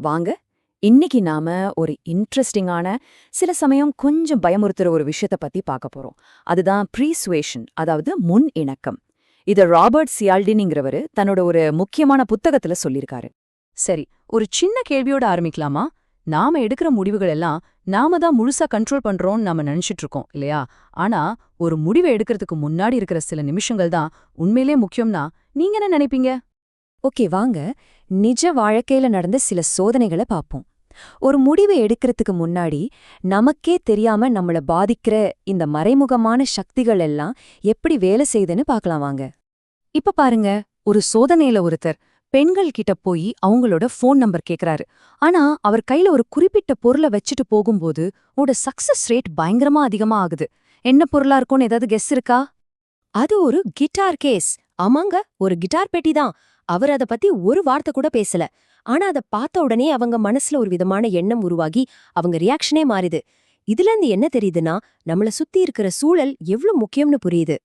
வாங்க இன்னைக்கு நாம ஒரு இன்ட்ரெஸ்டிங்கான சில சமயம் கொஞ்சம் பயமுறுத்துற ஒரு விஷயத்த பத்தி பார்க்க போறோம். அதுதான் ப்ரீசுவேஷன், அதாவது முன் இணக்கம். இத ராபர்ட் சியால்டினிங்கிறவரு தன்னோட ஒரு முக்கியமான புத்தகத்துல சொல்லியிருக்காரு. சரி, ஒரு சின்ன கேள்வியோட ஆரம்பிக்கலாமா? நாம எடுக்கிற முடிவுகள் எல்லாம் நாம தான் முழுசா கண்ட்ரோல் பண்றோம்னு நாம நினைச்சிட்டு இருக்கோம் இல்லையா? ஆனா ஒரு முடிவை எடுக்கிறதுக்கு முன்னாடி இருக்கிற சில நிமிஷங்கள் தான் உண்மையிலே முக்கியம்னா நீங்க என்ன நினைப்பீங்க? ஓகே, வாங்க நிஜ வாழ்க்கையில நடந்த சில சோதனைகளை பார்ப்போம். ஒரு முடிவை எடுக்கிறதுக்கு முன்னாடி நமக்கே தெரியாம நம்மள பாதிக்கிற இந்த மறைமுகமான சக்திகள் எல்லாம் எப்படி வேலை செய்யுதுன்னு பார்க்கலாம் வாங்க. இப்ப பாருங்க, ஒரு சோதனையில ஒருத்தர் பெண்கள் கிட்ட போய் அவங்களோட ஃபோன் நம்பர் கேக்குறாரு. ஆனா அவர் கையில ஒரு குறிப்பிட்ட பொருளை வச்சுட்டு போகும்போது உட சக்சஸ் ரேட் பயங்கரமா அதிகமா ஆகுது. என்ன பொருளா இருக்கும்னு ஏதாவது கெஸ் இருக்கா? அது ஒரு கிட்டார் கேஸ். ஆமாங்க, ஒரு கிட்டார் பெட்டி தான். அவர் அத பத்தி ஒரு வார்த்தை கூட பேசல. ஆனா அத பார்த்த உடனே அவங்க மனசுல ஒரு விதமான எண்ணம் உருவாகி அவங்க ரியாக்ஷனே மாறுது. இதுல இருந்து என்ன தெரியுதுன்னா, நம்மள சுத்தி இருக்கிற சூழல் எவ்ளோ முக்கியம்னு புரியுது.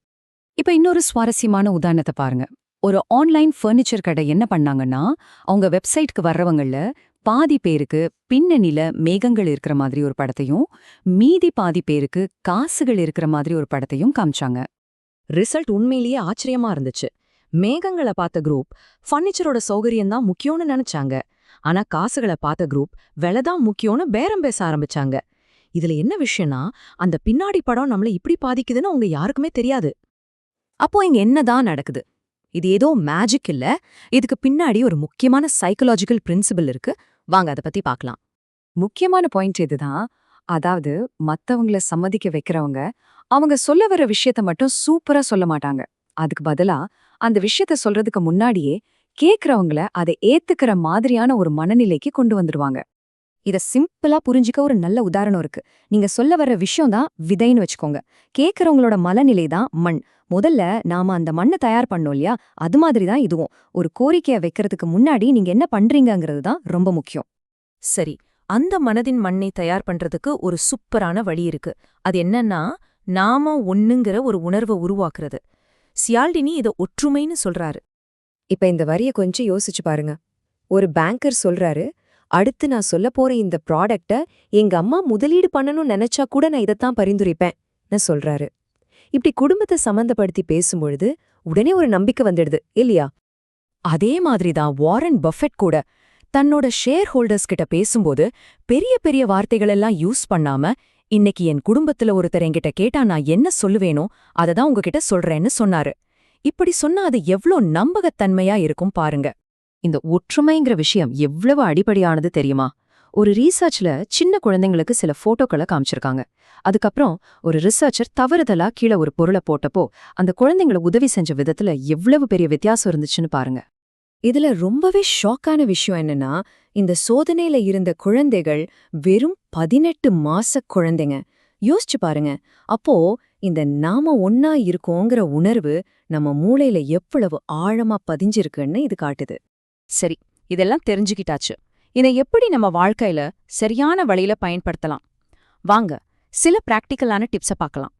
இப்ப இன்னொரு சுவாரஸ்யமான உதாரணத்தை பாருங்க. ஒரு ஆன்லைன் ஃபர்னிச்சர் கடை என்ன பண்ணாங்கன்னா, அவங்க வெப்சைட்க்கு வர்றவங்கள பாதி பேருக்கு பின்னணில மேகங்கள் இருக்கிற மாதிரி ஒரு படத்தையும், மீதி பாதி பேருக்கு காசுகள் இருக்கிற மாதிரி ஒரு படத்தையும் காமிச்சாங்க. ரிசல்ட் உண்மையிலேயே ஆச்சரியமா இருந்துச்சு. மேகங்களை பார்த்த குரூப் ஃபர்னிச்சரோட சௌகரியம் தான் முக்கியம்னு நினைச்சாங்க. ஆனா காசுகளை பார்த்த குரூப் விலைதான் முக்கியம்னு பேரம் பேச ஆரம்பிச்சாங்க. இதுல என்ன விஷயம்னா, அந்த பின்னாடி படம் நம்மள இப்படி பாதிக்குதுன்னு அவங்க யாருக்குமே தெரியாது. அப்போ இங்க என்னதான் நடக்குது? இது ஏதோ மேஜிக் இல்ல, இதுக்கு பின்னாடி ஒரு முக்கியமான சைக்கலாஜிக்கல் பிரின்சிபல் இருக்கு. வாங்க அதை பத்தி பார்க்கலாம். முக்கியமான பாயிண்ட் இதுதான். அதாவது மத்தவங்கள சம்மதிக்க வைக்கிறவங்க அவங்க சொல்ல வர விஷயத்த மட்டும் சூப்பரா சொல்ல மாட்டாங்க. அதுக்கு பதிலா அந்த விஷயத்த சொல்றதுக்கு முன்னாடியே கேக்குறவங்கள அதை ஏத்துக்கிற மாதிரியான ஒரு மனநிலைக்கு கொண்டு வந்துருவாங்க. இத சிம்பிளா புரிஞ்சுக்க ஒரு நல்ல உதாரணம் இருக்கு. நீங்க சொல்ல வர்ற விஷயம் தான் விதைன்னு வச்சுக்கோங்க. கேக்குறவங்களோட மனநிலை தான் மண். முதல்ல நாம அந்த மண்ணை தயார் பண்ணோம் இல்லையா? அது மாதிரி தான் இதுவும். ஒரு கோரிக்கையை வைக்கிறதுக்கு முன்னாடி நீங்க என்ன பண்றீங்கங்கிறது தான் ரொம்ப முக்கியம். சரி, அந்த மனதின் மண்ணை தயார் பண்றதுக்கு ஒரு சூப்பரான வழி இருக்கு. அது என்னன்னா, நாம ஒண்ணுங்கிற ஒரு உணர்வை உருவாக்குறது. சியால்டினி இத ஒற்றுமைன்னு சொல்றாரு. இப்ப இந்த வரிய கொஞ்சம் யோசிச்சு பாருங்க. ஒரு பேங்கர் சொல்றாரு, அடுத்து நான் சொல்ல போற இந்த ப்ராடக்ட எங்க அம்மா முதலீடு பண்ணணும்னு நினைச்சா கூட நான் இதைத்தான் பரிந்துரைப்பேன் சொல்றாரு. இப்படி குடும்பத்தை சம்பந்தப்படுத்தி பேசும்பொழுது உடனே ஒரு நம்பிக்கை வந்துடுது இல்லையா? அதே மாதிரிதான் வாரன் பஃபெட் கூட தன்னோட ஷேர் ஹோல்டர்ஸ் கிட்ட பேசும்போது பெரிய பெரிய வார்த்தைகளெல்லாம் யூஸ் பண்ணாம, இன்னைக்கு என் குடும்பத்துல ஒருத்தர் என்கிட்ட கேட்டா நான் என்ன சொல்லுவேனோ அததான் உங்ககிட்ட சொல்றேன்னு சொன்னாரு. இப்படி சொன்னா அது எவ்ளோ நம்பகத்தன்மையா இருக்கும் பாருங்க. இந்த ஒற்றுமைங்கிற விஷயம் எவ்வளவு அடிப்படையானது தெரியுமா? ஒரு ரீசர்ச்ல சின்ன குழந்தைங்களுக்கு சில போட்டோக்களை காமிச்சிருக்காங்க. அதுக்கப்புறம் ஒரு ரிசர்ச்சர் தவறுதலா கீழே ஒரு பொருளை போட்டப்போ அந்த குழந்தைங்களை உதவி செஞ்ச விதத்துல எவ்வளவு பெரிய வித்தியாசம் இருந்துச்சுன்னு பாருங்க. இதுல ரொம்பவே ஷாக்கான விஷயம் என்னன்னா, இந்த சோதனையில இருந்த குழந்தைகள் வெறும் 18 மாச குழந்தைங்க. யோசிச்சு பாருங்க. அப்போ இந்த நாம ஒன்னா இருக்கோங்கிற உணர்வு நம்ம மூளையில எவ்வளவு ஆழமா பதிஞ்சிருக்குன்னு இது காட்டுது. சரி, இதெல்லாம் தெரிஞ்சுக்கிட்டாச்சு. இதை எப்படி நம்ம வாழ்க்கையில சரியான வழியில பயன்படுத்தலாம்? வாங்க சில பிராக்டிக்கலான டிப்ஸை பார்க்கலாம்.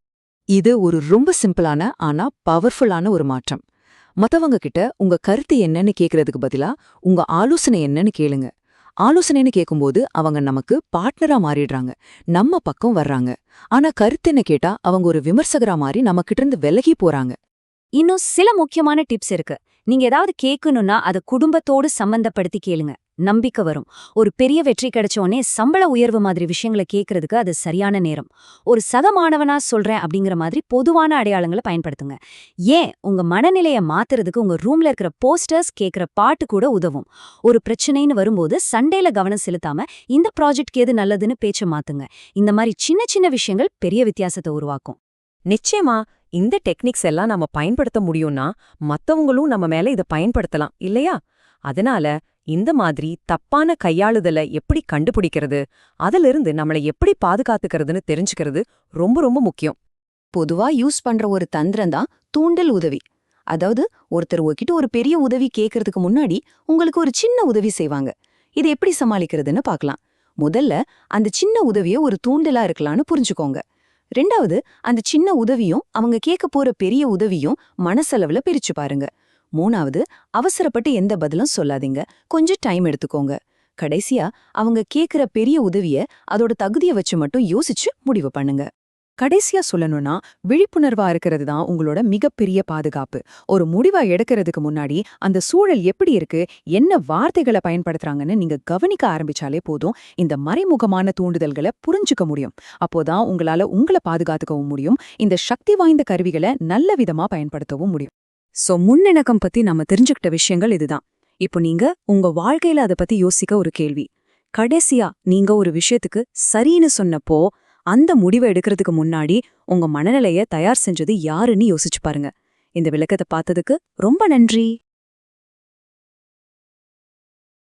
இது ஒரு ரொம்ப சிம்பிளான ஆனா பவர்ஃபுல்லான ஒரு மாற்றம். மத்தவங்க கிட்ட உங்க கருத்து என்னன்னு கேக்குறதுக்கு பதிலா உங்க ஆலோசனை என்னன்னு கேளுங்க. ஆலோசனைன்னு கேட்கும்போது அவங்க நமக்கு பார்ட்னரா மாறிடுறாங்க, நம்ம பக்கம் வர்றாங்க. ஆனா கருத்து என்ன கேட்டா அவங்க ஒரு விமர்சகரா மாறி நம்ம கிட்ட இருந்து விலகி போறாங்க. இன்னும் சில முக்கியமான டிப்ஸ் இருக்கு. நீங்க ஏதாவது கேட்கணும்னா அதை குடும்பத்தோடு சம்பந்தப்படுத்தி கேளுங்க. நம்பிக்கை வரும். ஒரு பெரிய வெற்றி கிடைச்சோனே சம்பள உயர்வு மாதிரி விஷயங்களை கேட்கறதுக்கு அது சரியான நேரம். ஒரு சக மாணவனா சொல்றேன் அப்படிங்கிற மாதிரி பொதுவான அடையாளங்களை பயன்படுத்துங்க. ஏன் உங்க மனநிலையை மாத்துறதுக்கு உங்க ரூம்ல இருக்கிற போஸ்டர்ஸ், கேட்கிற பாட்டு கூட உதவும். ஒரு பிரச்சனைன்னு வரும்போது சண்டையில கவனம் செலுத்தாம இந்த ப்ராஜெக்ட்க்கு எது நல்லதுன்னு பேச்ச மாத்துங்க. இந்த மாதிரி சின்ன சின்ன விஷயங்கள் பெரிய வித்தியாசத்தை உருவாக்கும். நிச்சயமா இந்த டெக்னிக்ஸ் எல்லாம் நம்ம பயன்படுத்த முடியும்னா மத்தவங்களும் நம்ம மேல இத பயன்படுத்தலாம் இல்லையா? அதனால இந்த மாதிரி தப்பான கையாளுதலை எப்படி கண்டுபிடிக்கிறது, அதிலிருந்து நம்மளை எப்படி பாதுகாத்துக்கிறதுன்னு தெரிஞ்சுக்கிறது ரொம்ப ரொம்ப முக்கியம். பொதுவா யூஸ் பண்ற ஒரு தந்திரம் தான் தூண்டல் உதவி. அதாவது ஒருத்தர் உங்ககிட்ட ஒரு பெரிய உதவி கேட்கறதுக்கு முன்னாடி உங்களுக்கு ஒரு சின்ன உதவி செய்வாங்க. இது எப்படி சமாளிக்கிறதுன்னு பார்க்கலாம். முதல்ல அந்த சின்ன உதவியை ஒரு தூண்டலா இருக்கலாம்னு புரிஞ்சுக்கோங்க. ரெண்டாவது, அந்த சின்ன உதவியும் அவங்க கேட்க போற பெரிய உதவியும் மனசளவுல பிரிச்சு பாருங்க. மூணாவது, அவசரப்பட்டு எந்த பதிலும் சொல்லாதீங்க, கொஞ்சம் டைம் எடுத்துக்கோங்க. கடைசியா அவங்க கேக்குற பெரிய உதவிய அதோட தகுதிய வச்சு மட்டும் யோசிச்சு முடிவு பண்ணுங்க. கடைசியா சொல்லணும்னா, விழிப்புணர்வா இருக்கிறது தான் உங்களோட மிகப்பெரிய பாதுகாப்பு. ஒரு முடிவா எடுக்கிறதுக்கு முன்னாடி அந்த சூழல் எப்படி இருக்கு, என்ன வார்த்தைகளை பயன்படுத்துறாங்கன்னு நீங்க கவனிக்க ஆரம்பிச்சாலே போதும், இந்த மறைமுகமான தூண்டுதல்களை புரிஞ்சுக்க முடியும். அப்போதான் உங்களால உங்களை பாதுகாத்துக்கவும் முடியும், இந்த சக்தி வாய்ந்த கருவிகளை நல்ல விதமா பயன்படுத்தவும் முடியும். முன்னிணக்கம் பத்தி நம்ம தெரிஞ்சுக்கிட்ட விஷயங்கள் இதுதான். இப்போ நீங்க உங்க வாழ்க்கையில அதை பத்தி யோசிக்க ஒரு கேள்வி. கடைசியா நீங்க ஒரு விஷயத்துக்கு சரின்னு சொன்னப்போ அந்த முடிவை எடுக்கிறதுக்கு முன்னாடி உங்க மனநிலைய தயார் செஞ்சது யாருன்னு யோசிச்சு பாருங்க. இந்த விளக்கத்தை பார்த்ததுக்கு ரொம்ப நன்றி.